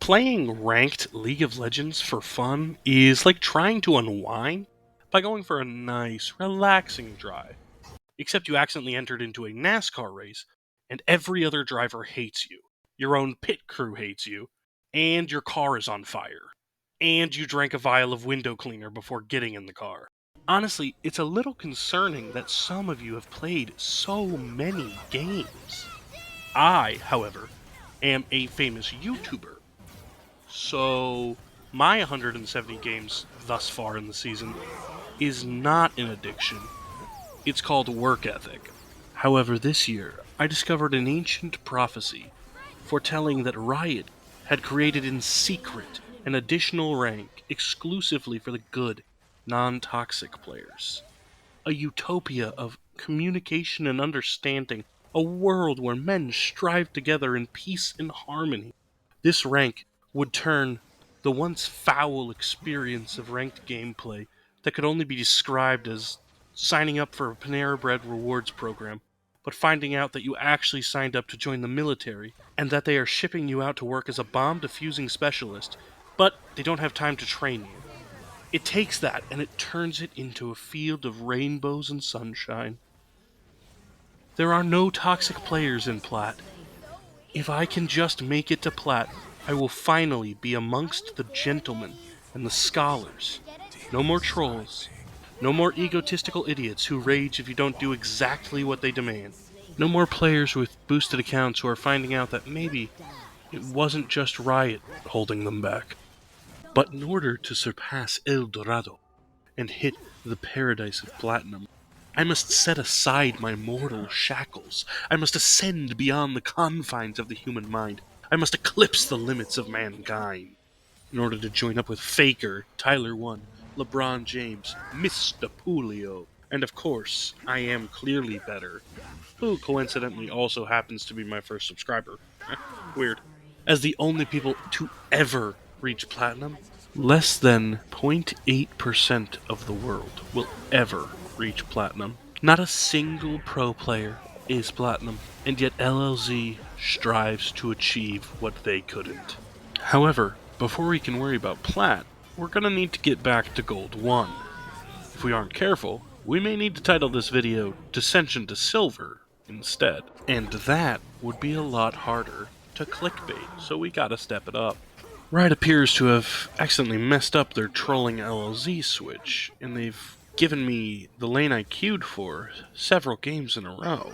Playing ranked League of Legends for fun is like trying to unwind by going for a nice, relaxing drive. Except you accidentally entered into a NASCAR race, and every other driver hates you. Your own pit crew hates you, and your car is on fire. And you drank a vial of window cleaner before getting in the car. Honestly, it's a little concerning that some of you have played so many games. I, however, am a famous YouTuber, so my 170 games thus far in the season is not an addiction. It's called work ethic. However, this year, I discovered an ancient prophecy foretelling that Riot had created in secret an additional rank exclusively for the good, non-toxic players. A utopia of communication and understanding, a world where men strive together in peace and harmony. This rank would turn the once foul experience of ranked gameplay that could only be described as signing up for a Panera Bread rewards program, but finding out that you actually signed up to join the military, and that they are shipping you out to work as a bomb defusing specialist, but they don't have time to train you. It takes that and it turns it into a field of rainbows and sunshine. There are no toxic players in Plat. If I can just make it to Plat, I will finally be amongst the gentlemen and the scholars. No more trolls. No more egotistical idiots who rage if you don't do exactly what they demand. No more players with boosted accounts who are finding out that maybe it wasn't just Riot holding them back. But in order to surpass El Dorado and hit the paradise of platinum, I must set aside my mortal shackles. I must ascend beyond the confines of the human mind. I must eclipse the limits of mankind. In order to join up with Faker, Tyler 1, LeBron James, Mr. Pulio, and of course, I am clearly better, who coincidentally also happens to be my first subscriber. Weird. As the only people to ever reach platinum, less than 0.8% of the world will ever reach platinum. Not a single pro player is platinum, and yet LLZ strives to achieve what they couldn't. However, before we can worry about Plat, we're gonna need to get back to Gold 1. If we aren't careful, we may need to title this video Descension to Silver instead, and that would be a lot harder to clickbait, so we gotta step it up. Riot appears to have accidentally messed up their trolling LLZ switch, and they've given me the lane I queued for several games in a row.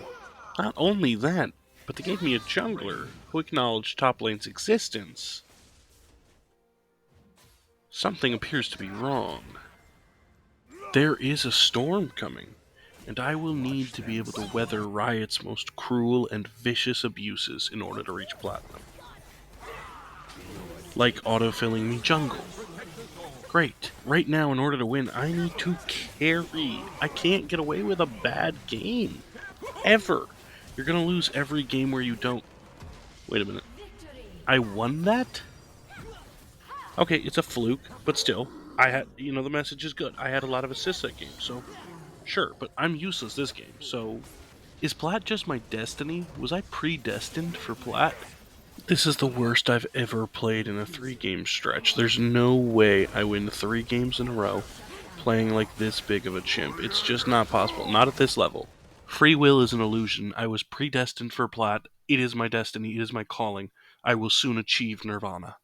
Not only that, but they gave me a jungler who acknowledged top lane's existence. Something appears to be wrong. There is a storm coming, and I will need to be able to weather Riot's most cruel and vicious abuses in order to reach platinum. Like autofilling me jungle. Great. Right now, in order to win, I need to carry. I can't get away with a bad game. Ever. You're gonna lose every game where you don't... Wait a minute. I won that? Okay, it's a fluke, but still. The message is good. I had a lot of assists that game, so... Sure, but I'm useless this game, so... Is Plat just my destiny? Was I predestined for Plat? This is the worst I've ever played in a 3-game stretch. There's no way I win 3 games in a row playing like this big of a chimp. It's just not possible. Not at this level. Free will is an illusion. I was predestined for Plat. It is my destiny. It is my calling. I will soon achieve nirvana.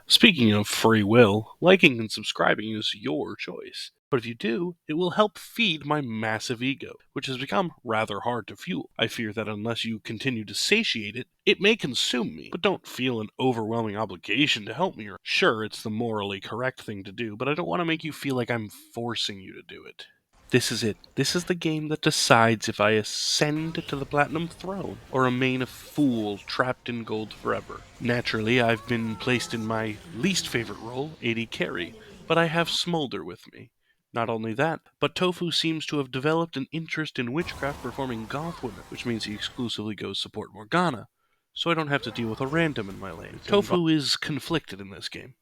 Speaking of free will, liking and subscribing is your choice. But if you do, it will help feed my massive ego, which has become rather hard to fuel. I fear that unless you continue to satiate it, it may consume me. But don't feel an overwhelming obligation to help me. Sure, it's the morally correct thing to do, but I don't want to make you feel like I'm forcing you to do it. This is it. This is the game that decides if I ascend to the Platinum Throne or remain a fool trapped in gold forever. Naturally, I've been placed in my least favorite role, AD Carry, but I have Smolder with me. Not only that, but Tofu seems to have developed an interest in witchcraft performing goth women, which means he exclusively goes support Morgana, so I don't have to deal with a random in my lane. Tofu is conflicted in this game.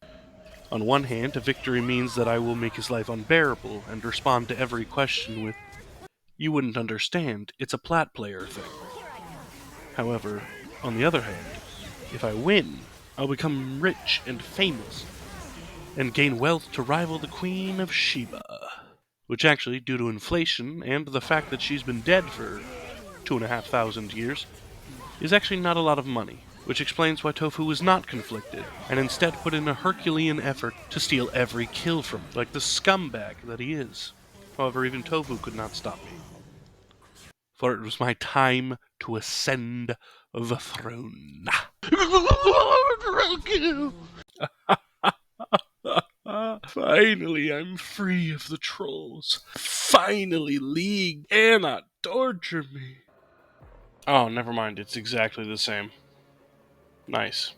On one hand, a victory means that I will make his life unbearable and respond to every question with, "You wouldn't understand, it's a Plat player thing." However, on the other hand, if I win, I'll become rich and famous, and gain wealth to rival the Queen of Sheba. Which actually, due to inflation and the fact that she's been dead for 2,500 years, is actually not a lot of money. Which explains why Tofu was not conflicted, and instead put in a Herculean effort to steal every kill from me, like the scumbag that he is. However, even Tofu could not stop me. For it was my time to ascend the throne. Finally, I'm free of the trolls. Finally, League cannot torture me. Oh, never mind. It's exactly the same. Nice.